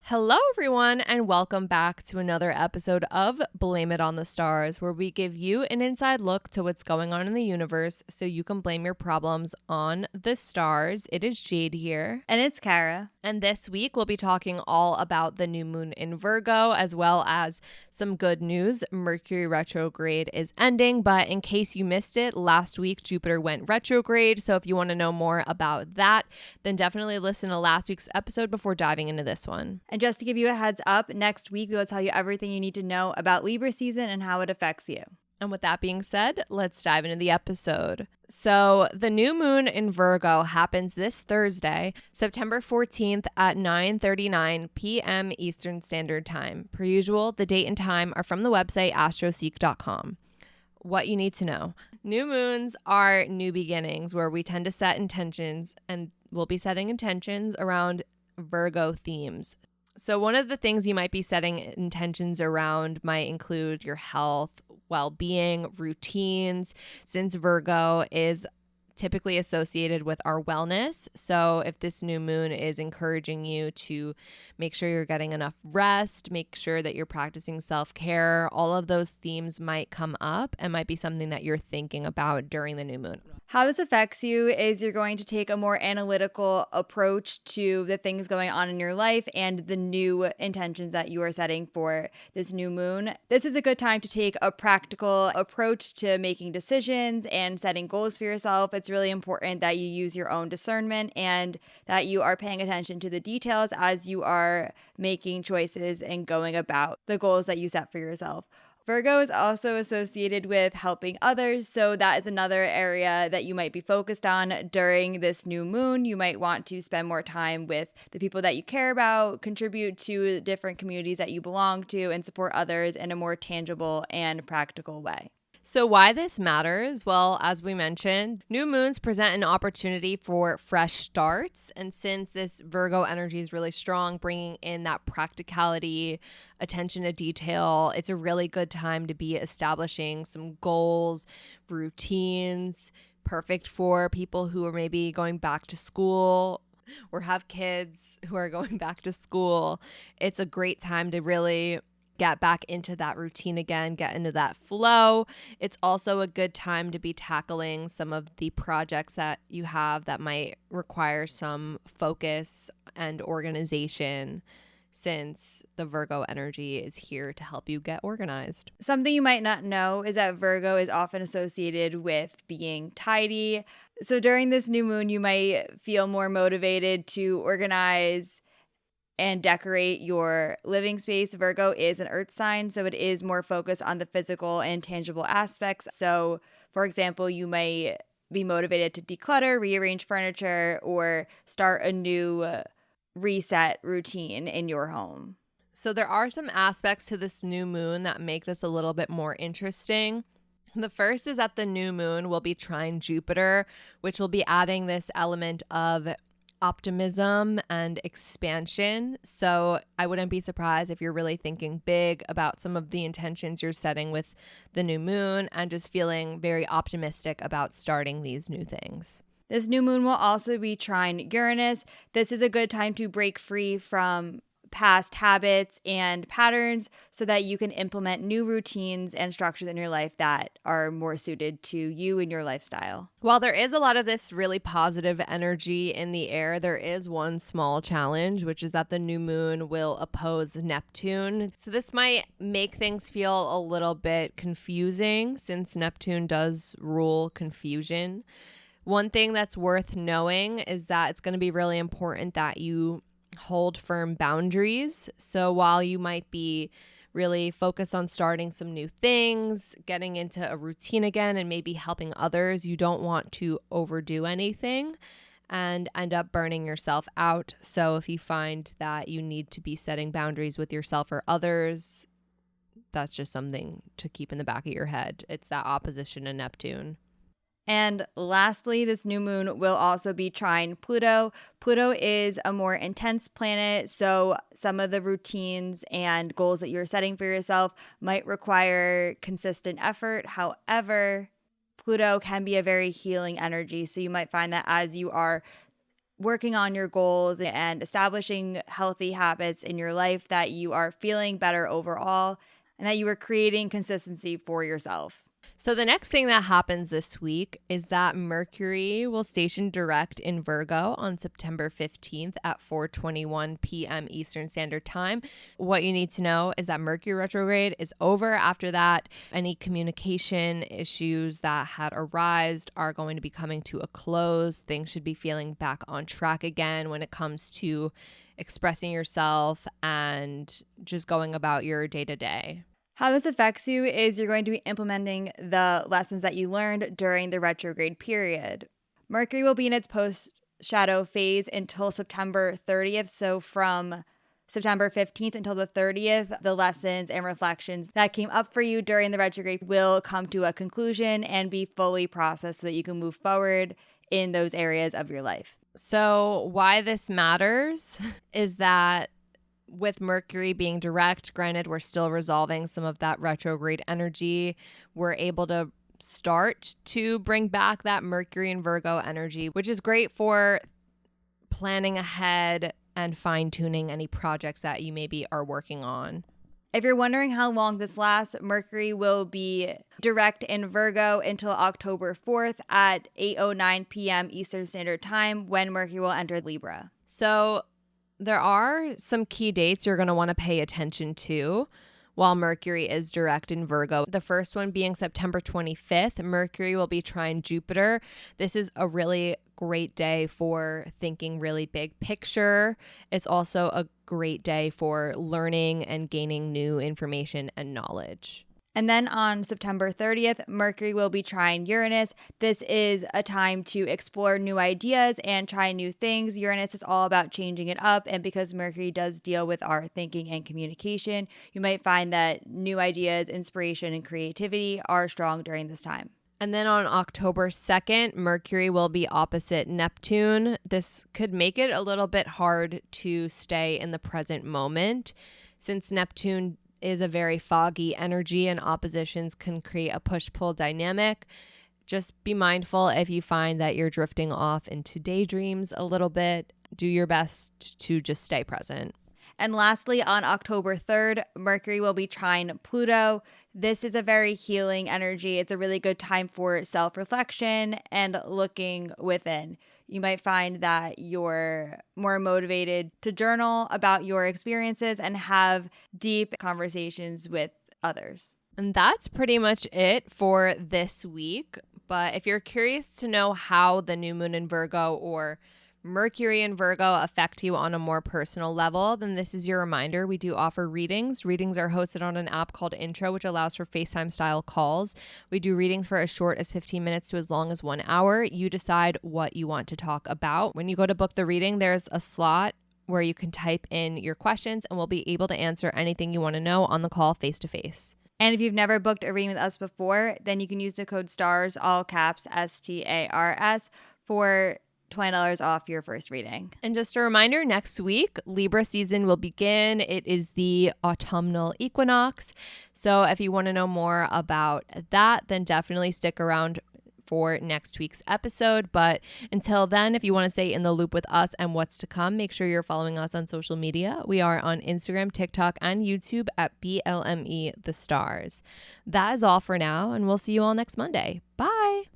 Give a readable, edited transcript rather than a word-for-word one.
Hello, everyone, and welcome back to another episode of Blame It on the Stars, where we give you an inside look to what's going on in the universe so you can blame your problems on the stars. It is Jade here. And it's Kara. And this week, we'll be talking all about the new moon in Virgo, as well as some good news. Mercury Retrograde is ending, but in case you missed it, last week Jupiter went retrograde. So if you want to know more about that, then definitely listen to last week's episode before diving into this one. And just to give you a heads up, next week we will tell you everything you need to know about Libra season and how it affects you. And with that being said, let's dive into the episode. So the new moon in Virgo happens this Thursday, September 14th at 9:39 p.m. Eastern Standard Time. Per usual, the date and time are from the website astroseek.com. What you need to know. New moons are new beginnings where we tend to set intentions, and we'll be setting intentions around Virgo themes. So one of the things you might be setting intentions around might include your health, well-being, routines, since Virgo is typically associated with our wellness. So if this new moon is encouraging you to make sure you're getting enough rest, make sure that you're practicing self-care, all of those themes might come up and might be something that you're thinking about during the new moon. How this affects you is you're going to take a more analytical approach to the things going on in your life and the new intentions that you are setting for this new moon. This is a good time to take a practical approach to making decisions and setting goals for yourself. It's really important that you use your own discernment and that you are paying attention to the details as you are making choices and going about the goals that you set for yourself. Virgo is also associated with helping others, so that is another area that you might be focused on during this new moon. You might want to spend more time with the people that you care about, contribute to different communities that you belong to, and support others in a more tangible and practical way. So why this matters? Well, as we mentioned, new moons present an opportunity for fresh starts. And since this Virgo energy is really strong, bringing in that practicality, attention to detail, it's a really good time to be establishing some goals, routines, perfect for people who are maybe going back to school or have kids who are going back to school. It's a great time to really get back into that routine again, get into that flow. It's also a good time to be tackling some of the projects that you have that might require some focus and organization, since the Virgo energy is here to help you get organized. Something you might not know is that Virgo is often associated with being tidy. So during this new moon, you might feel more motivated to organize and decorate your living space. Virgo is an earth sign, so it is more focused on the physical and tangible aspects. So, for example, you might be motivated to declutter, rearrange furniture, or start a new reset routine in your home. So there are some aspects to this new moon that make this a little bit more interesting. The first is that the new moon will be trine Jupiter, which will be adding this element of optimism and expansion. So I wouldn't be surprised if you're really thinking big about some of the intentions you're setting with the new moon and just feeling very optimistic about starting these new things. This new moon will also be trine Uranus. This is a good time to break free from past habits and patterns so that you can implement new routines and structures in your life that are more suited to you and your lifestyle. While there is a lot of this really positive energy in the air, there is one small challenge, which is that the new moon will oppose Neptune. So this might make things feel a little bit confusing since Neptune does rule confusion. One thing that's worth knowing is that it's going to be really important that you hold firm boundaries. So while you might be really focused on starting some new things, getting into a routine again, and maybe helping others, you don't want to overdo anything and end up burning yourself out. So if you find that you need to be setting boundaries with yourself or others, that's just something to keep in the back of your head. It's that opposition to Neptune. And lastly, this new moon will also be trine Pluto. Pluto is a more intense planet, so some of the routines and goals that you're setting for yourself might require consistent effort. However, Pluto can be a very healing energy, so you might find that as you are working on your goals and establishing healthy habits in your life, that you are feeling better overall and that you are creating consistency for yourself. So the next thing that happens this week is that Mercury will station direct in Virgo on September 15th at 4:21 p.m. Eastern Standard Time. What you need to know is that Mercury retrograde is over. After that, any communication issues that had arisen are going to be coming to a close. Things should be feeling back on track again when it comes to expressing yourself and just going about your day-to-day. How this affects you is you're going to be implementing the lessons that you learned during the retrograde period. Mercury will be in its post-shadow phase until September 30th. So from September 15th until the 30th, the lessons and reflections that came up for you during the retrograde will come to a conclusion and be fully processed so that you can move forward in those areas of your life. So why this matters is that with Mercury being direct, granted, we're still resolving some of that retrograde energy. We're able to start to bring back that Mercury and Virgo energy, which is great for planning ahead and fine-tuning any projects that you maybe are working on. If you're wondering how long this lasts, Mercury will be direct in Virgo until October 4th at 8:09 p.m. Eastern Standard Time, when Mercury will enter Libra. So there are some key dates you're going to want to pay attention to while Mercury is direct in Virgo. The first one being September 25th, Mercury will be trine Jupiter. This is a really great day for thinking really big picture. It's also a great day for learning and gaining new information and knowledge. And then on September 30th, Mercury will be trine Uranus. This is a time to explore new ideas and try new things. Uranus is all about changing it up. And because Mercury does deal with our thinking and communication, you might find that new ideas, inspiration, and creativity are strong during this time. And then on October 2nd, Mercury will be opposite Neptune. This could make it a little bit hard to stay in the present moment, since Neptune is a very foggy energy and oppositions can create a push-pull dynamic. Just be mindful if you find that you're drifting off into daydreams a little bit. Do your best to just stay present. And lastly, on October 3rd, Mercury will be trine Pluto. This is a very healing energy. It's a really good time for self-reflection and looking within. You might find that you're more motivated to journal about your experiences and have deep conversations with others. And that's pretty much it for this week. But if you're curious to know how the new moon in Virgo or Mercury and Virgo affect you on a more personal level, then this is your reminder. We do offer readings. Readings are hosted on an app called Intro, which allows for FaceTime style calls. We do readings for as short as 15 minutes to as long as 1 hour. You decide what you want to talk about. When you go to book the reading, there's a slot where you can type in your questions and we'll be able to answer anything you want to know on the call face to face. And if you've never booked a reading with us before, then you can use the code STARS, all caps STARS, for $20 off your first reading. And just a reminder, next week, Libra season will begin. It is the autumnal equinox. So if you want to know more about that, then definitely stick around for next week's episode. But until then, if you want to stay in the loop with us and what's to come, make sure you're following us on social media. We are on Instagram, TikTok, and YouTube at BLME The Stars. That is all for now, and we'll see you all next Monday. Bye.